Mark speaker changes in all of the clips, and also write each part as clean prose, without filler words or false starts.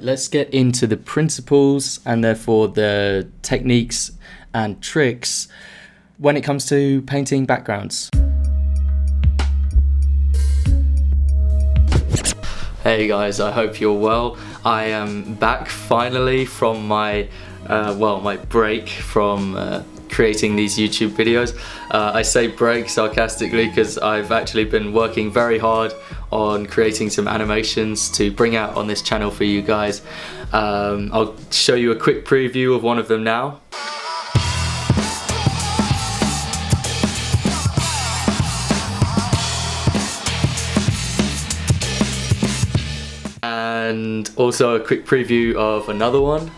Speaker 1: Let's get into the principles and therefore the techniques and tricks when it comes to painting backgrounds. Hey guys, I hope you're well. I am back finally from my break from creating these YouTube videos. I say break sarcastically because I've actually been working very hard on creating some animations to bring out on this channel for you guys. I'll show you a quick preview of one of them now. And also a quick preview of another one.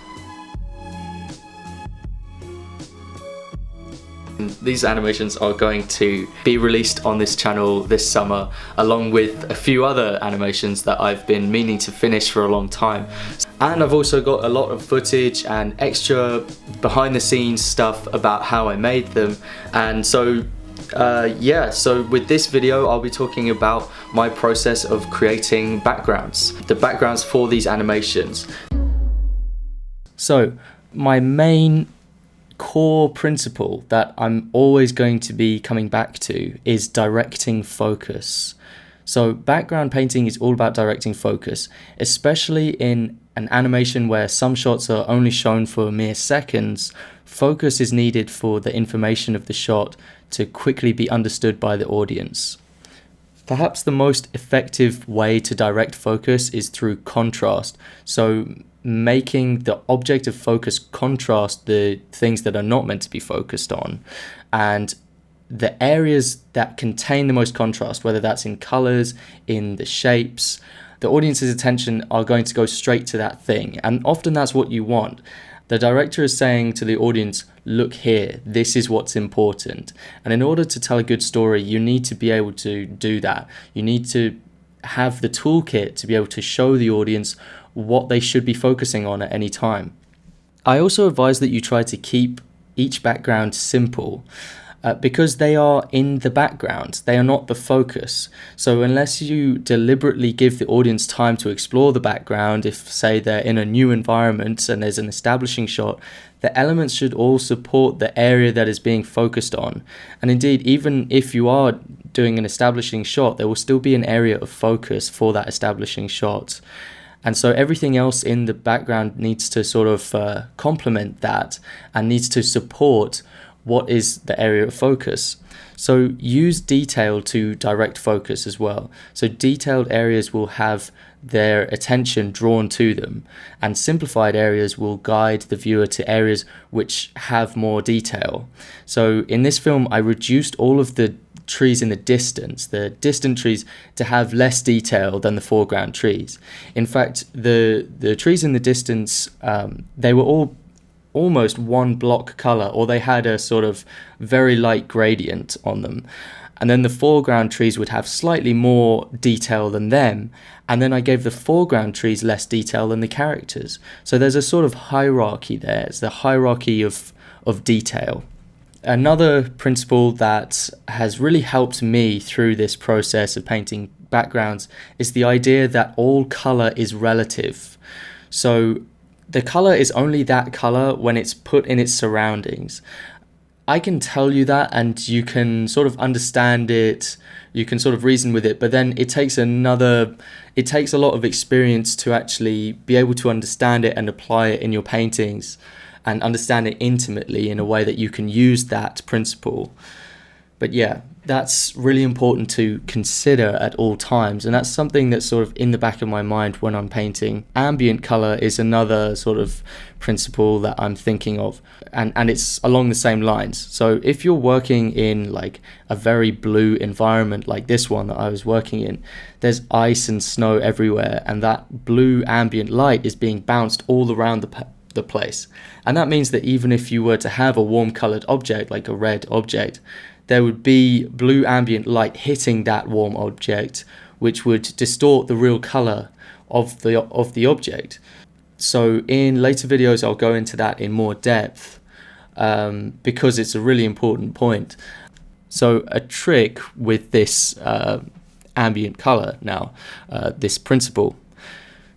Speaker 1: These animations are going to be released on this channel this summer, along with a few other animations that I've been meaning to finish for a long time. And I've also got a lot of footage and extra behind the scenes stuff about how I made them. And so so with this video I'll be talking about my process of creating backgrounds, the backgrounds for these animations. So my main core principle that I'm always going to be coming back to is directing focus. So background painting is all about directing focus, especially in an animation where some shots are only shown for mere seconds. Focus is needed for the information of the shot to quickly be understood by the audience. Perhaps the most effective way to direct focus is through contrast. So making the object of focus contrast the things that are not meant to be focused on, and the areas that contain the most contrast, whether that's in colors, in the shapes, the audience's attention are going to go straight to that thing, and often that's what you want. The director is saying to the audience, look here, this is what's important. And in order to tell a good story, you need to be able to do that. You need to have the toolkit to be able to show the audience what they should be focusing on at any time. I also advise that you try to keep each background simple because they are in the background, they are not the focus. So unless you deliberately give the audience time to explore the background, if say they're in a new environment and there's an establishing shot, the elements should all support the area that is being focused on. And indeed, even if you are doing an establishing shot, there will still be an area of focus for that establishing shot. And so everything else in the background needs to sort of complement that and needs to support what is the area of focus. So use detail to direct focus as well. So detailed areas will have their attention drawn to them, and simplified areas will guide the viewer to areas which have more detail. So in this film, I reduced all of the trees in the distant trees, to have less detail than the foreground trees. In fact, the trees in the distance, they were all almost one block color, or they had a sort of very light gradient on them. And then the foreground trees would have slightly more detail than them. And then I gave the foreground trees less detail than the characters. So there's a sort of hierarchy there. It's the hierarchy of detail. Another principle that has really helped me through this process of painting backgrounds is the idea that all color is relative. So the color is only that color when it's put in its surroundings. I can tell you that and you can sort of understand it, you can sort of reason with it, but then it takes a lot of experience to actually be able to understand it and apply it in your paintings and understand it intimately in a way that you can use that principle. But yeah, that's really important to consider at all times, and that's something that's sort of in the back of my mind when I'm painting. Ambient color is another sort of principle that I'm thinking of, and it's along the same lines. So if you're working in like a very blue environment like this one that I was working in, there's ice and snow everywhere, and that blue ambient light is being bounced all around the place. And that means that even if you were to have a warm colored object like a red object, there would be blue ambient light hitting that warm object, which would distort the real color of the object. So in later videos I'll go into that in more depth because it's a really important point. So a trick with this ambient color now, this principle,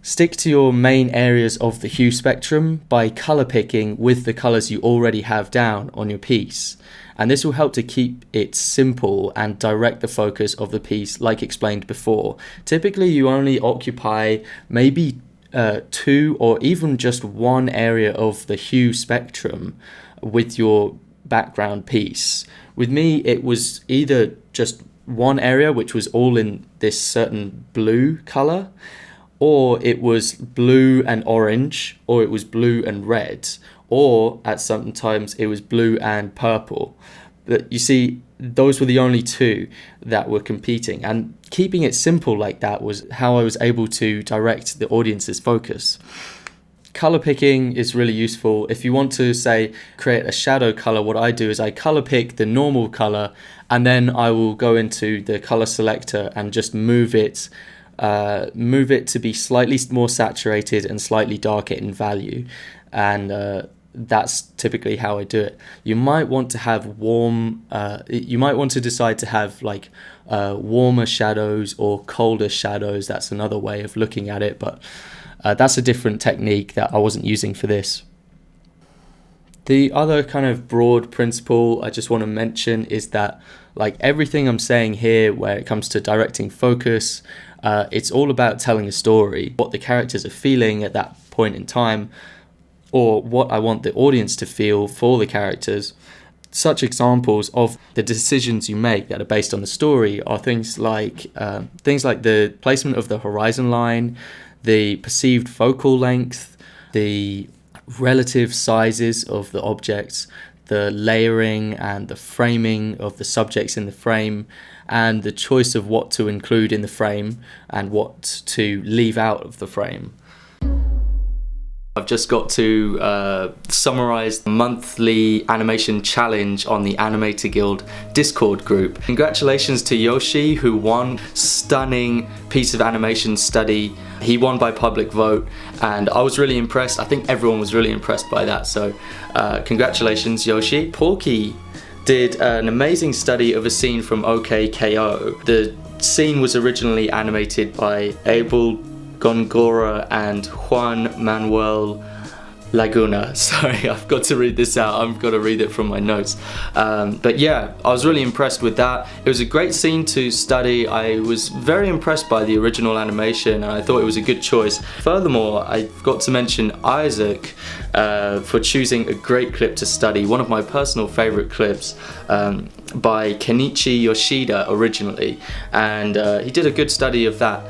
Speaker 1: Stick to your main areas of the hue spectrum by color picking with the colors you already have down on your piece. And this will help to keep it simple and direct the focus of the piece like explained before. Typically you only occupy maybe 2 or even just 1 area of the hue spectrum with your background piece. With me it was either just 1 area which was all in this certain blue color, or it was blue and orange, or it was blue and red, or at sometimes it was blue and purple. But you see, those were the only 2 that were competing, and keeping it simple like that was how I was able to direct the audience's focus. Color picking is really useful. If you want to, say, create a shadow color, what I do is I color pick the normal color, and then I will go into the color selector and just move it to be slightly more saturated and slightly darker in value, and that's typically how I do it. You might want to have you might want to decide to have like warmer shadows or colder shadows. That's another way of looking at it, but that's a different technique that I wasn't using for this. The other kind of broad principle I just want to mention is that, like everything I'm saying here where it comes to directing focus, it's all about telling a story, what the characters are feeling at that point in time, or what I want the audience to feel for the characters. Such examples of the decisions you make that are based on the story are things like the placement of the horizon line, the perceived focal length, the relative sizes of the objects, the layering and the framing of the subjects in the frame, and the choice of what to include in the frame and what to leave out of the frame. I've just got to summarize the monthly animation challenge on the Animator Guild Discord group. Congratulations to Yoshi, who won stunning piece of animation study. He won by public vote, and I was really impressed. I think everyone was really impressed by that, so congratulations, Yoshi. Porky did an amazing study of a scene from OKKO. The scene was originally animated by Abel Gongora and Juan Manuel Laguna. Sorry, I've got to read this out. I've got to read it from my notes. But yeah, I was really impressed with that. It was a great scene to study. I was very impressed by the original animation, and I thought it was a good choice. Furthermore, I forgot to mention Isaac for choosing a great clip to study, one of my personal favorite clips by Kenichi Yoshida originally, and he did a good study of that.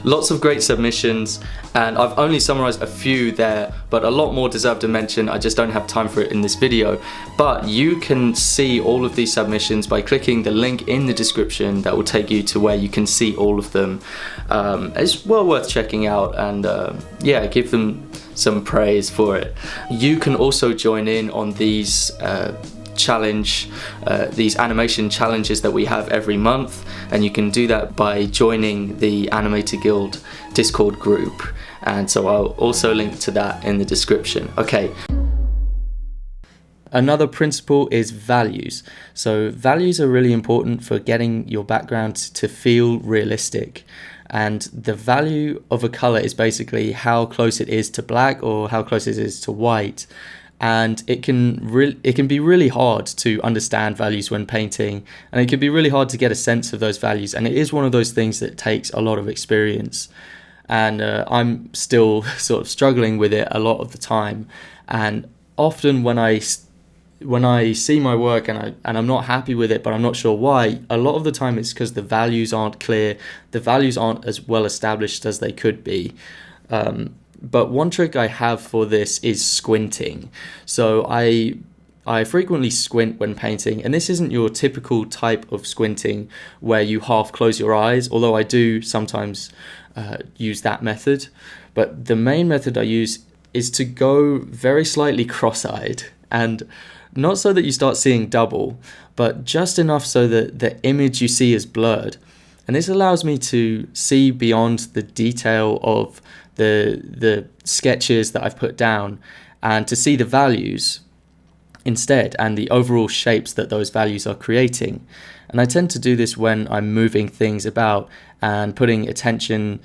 Speaker 1: Lots of great submissions, and I've only summarized a few there, but a lot more deserve a mention. I just don't have time for it in this video. But you can see all of these submissions by clicking the link in the description that will take you to where you can see all of them. It's well worth checking out, and yeah, give them some praise for it. You can also join in on these these animation challenges that we have every month, and you can do that by joining the Animator Guild Discord group, and so I'll also link to that in the description. Okay. Another principle is values. So values are really important for getting your background to feel realistic. And the value of a color is basically how close it is to black or how close it is to white. And it can be really hard to understand values when painting, and it can be really hard to get a sense of those values, and it is one of those things that takes a lot of experience, and I'm still sort of struggling with it a lot of the time. And often when I see my work and I'm not happy with it, but I'm not sure why, a lot of the time it's because the values aren't clear, the values aren't as well established as they could be. But one trick I have for this is squinting. So I frequently squint when painting, and this isn't your typical type of squinting where you half close your eyes, although I do sometimes use that method. But the main method I use is to go very slightly cross-eyed, and not so that you start seeing double, but just enough so that the image you see is blurred. And this allows me to see beyond the detail of the sketches that I've put down, and to see the values instead and the overall shapes that those values are creating. And I tend to do this when I'm moving things about and putting attention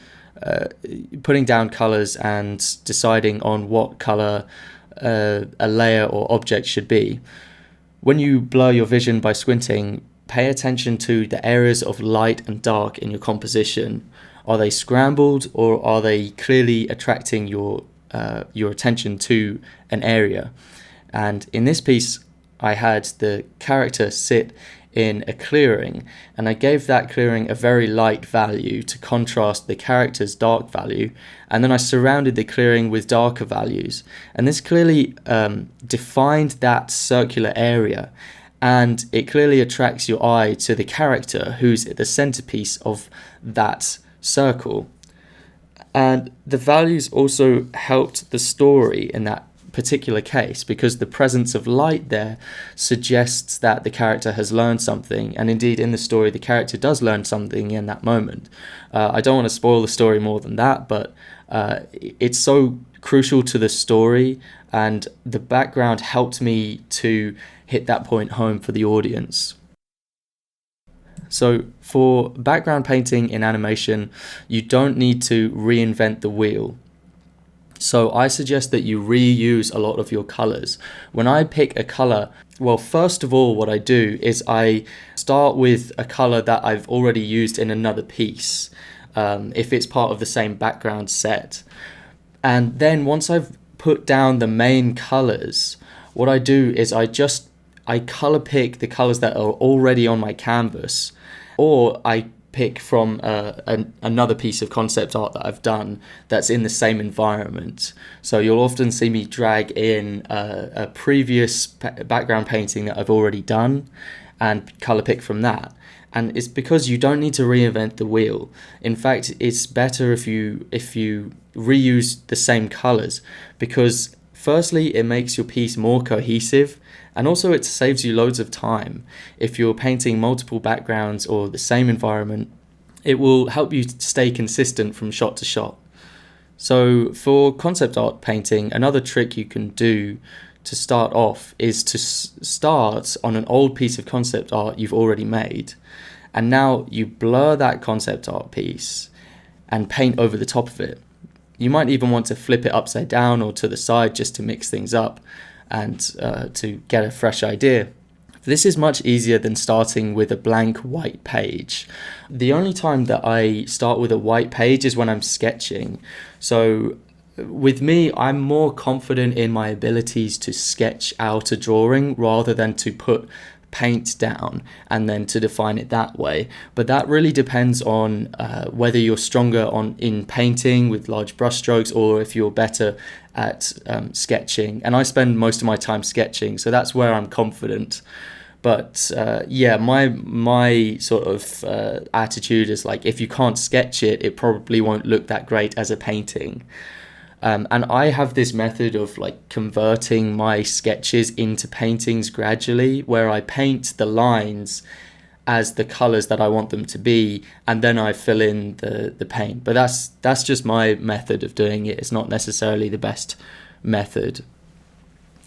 Speaker 1: putting down colors and deciding on what color a layer or object should be. When you blur your vision by squinting, pay attention to the areas of light and dark in your composition. Are they scrambled, or are they clearly attracting your attention to an area? And in this piece, I had the character sit in a clearing, and I gave that clearing a very light value to contrast the character's dark value, and then I surrounded the clearing with darker values, and this clearly defined that circular area, and it clearly attracts your eye to the character who's at the centerpiece of that circle. And the values also helped the story in that particular case, because the presence of light there suggests that the character has learned something, and indeed in the story the character does learn something in that moment. I don't want to spoil the story more than that, but it's so crucial to the story, and the background helped me to hit that point home for the audience. So for background painting in animation, you don't need to reinvent the wheel. So I suggest that you reuse a lot of your colors. When I pick a color, well, first of all, what I do is I start with a color that I've already used in another piece, if it's part of the same background set. And then once I've put down the main colors, what I do is I color pick the colors that are already on my canvas, or I pick from another piece of concept art that I've done that's in the same environment. So you'll often see me drag in a previous background painting that I've already done and color pick from that. And it's because you don't need to reinvent the wheel. In fact, it's better if you reuse the same colors, because firstly, it makes your piece more cohesive, and also it saves you loads of time. If you're painting multiple backgrounds or the same environment, it will help you stay consistent from shot to shot. So for concept art painting, another trick you can do to start off is to start on an old piece of concept art you've already made, and now you blur that concept art piece and paint over the top of it. You might even want to flip it upside down or to the side just to mix things up and to get a fresh idea. This is much easier than starting with a blank white page. The only time that I start with a white page is when I'm sketching. So with me, I'm more confident in my abilities to sketch out a drawing rather than to put paint down and then to define it that way. But that really depends on whether you're stronger in painting with large brushstrokes, or if you're better at sketching. And I spend most of my time sketching, so that's where I'm confident. But my sort of attitude is like, if you can't sketch it, it probably won't look that great as a painting. And I have this method of like converting my sketches into paintings gradually, where I paint the lines as the colors that I want them to be, and then I fill in the paint. But that's just my method of doing it. It's not necessarily the best method.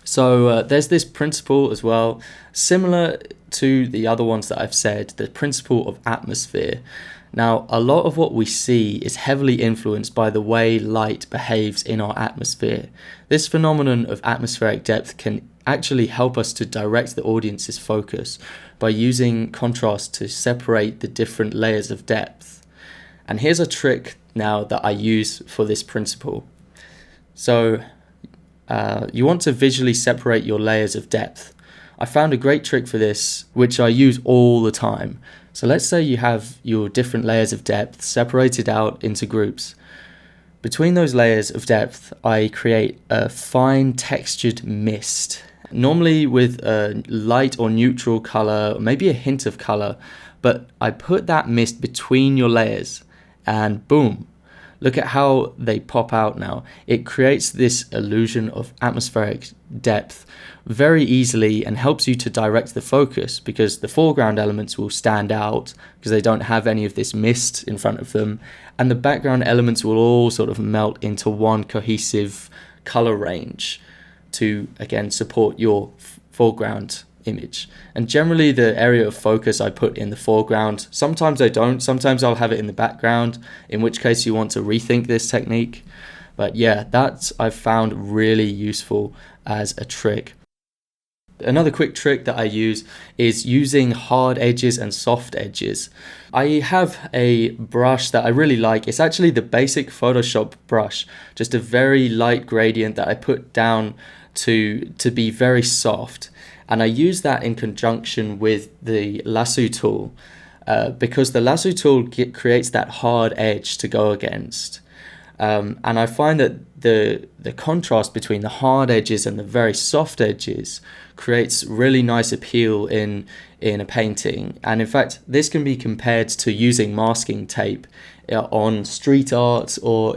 Speaker 1: So there's this principle as well, similar to the other ones that I've said, the principle of atmosphere. Now, a lot of what we see is heavily influenced by the way light behaves in our atmosphere. This phenomenon of atmospheric depth can actually help us to direct the audience's focus by using contrast to separate the different layers of depth. And here's a trick now that I use for this principle. So you want to visually separate your layers of depth. I found a great trick for this, which I use all the time. So let's say you have your different layers of depth separated out into groups. Between those layers of depth, I create a fine textured mist, normally with a light or neutral color, or maybe a hint of color, but I put that mist between your layers, and boom, look at how they pop out now. It creates this illusion of atmospheric depth very easily and helps you to direct the focus, because the foreground elements will stand out because they don't have any of this mist in front of them, and the background elements will all sort of melt into one cohesive color range to, again, support your foreground image. And generally the area of focus I put in the foreground. Sometimes I don't, sometimes I'll have it in the background, in which case you want to rethink this technique. But yeah, that I've found really useful as a trick. Another quick trick that I use is using hard edges and soft edges. I have a brush that I really like. It's actually the basic Photoshop brush, just a very light gradient that I put down to be very soft. And I use that in conjunction with the lasso tool because the lasso tool creates that hard edge to go against. And I find that the contrast between the hard edges and the very soft edges creates really nice appeal in a painting. And in fact, this can be compared to using masking tape on street art or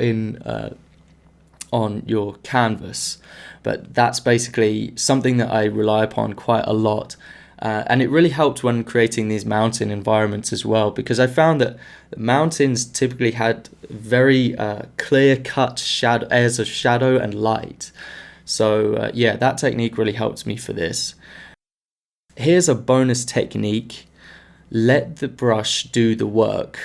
Speaker 1: on your canvas. But that's basically something that I rely upon quite a lot. And it really helped when creating these mountain environments as well, because I found that mountains typically had very clear-cut areas of shadow and light. So yeah, that technique really helped me for this. Here's a bonus technique. Let the brush do the work.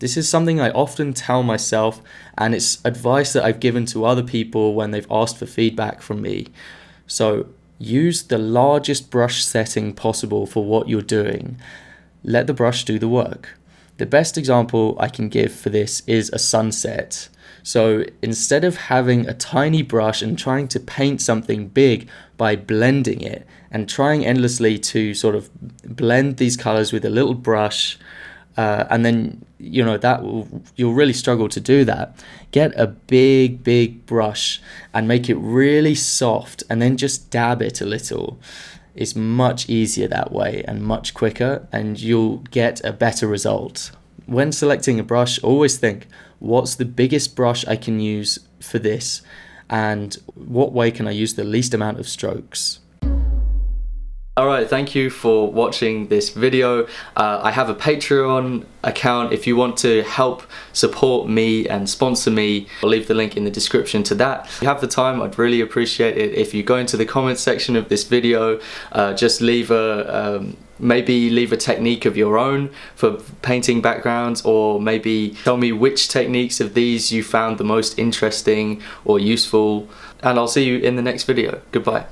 Speaker 1: This is something I often tell myself, and it's advice that I've given to other people when they've asked for feedback from me. So use the largest brush setting possible for what you're doing. Let the brush do the work. The best example I can give for this is a sunset. So instead of having a tiny brush and trying to paint something big by blending it and trying endlessly to sort of blend these colors with a little brush, and then you'll really struggle to do that. Get a big brush and make it really soft, and then just dab it a little. It's much easier that way and much quicker, and you'll get a better result. When selecting a brush, always think, what's the biggest brush I can use for this, and what way can I use the least amount of strokes? Alright, thank you for watching this video. I have a Patreon account if you want to help support me and sponsor me. I'll leave the link in the description to that. If you have the time, I'd really appreciate it if you go into the comments section of this video, just maybe leave a technique of your own for painting backgrounds, or maybe tell me which techniques of these you found the most interesting or useful. And I'll see you in the next video. Goodbye.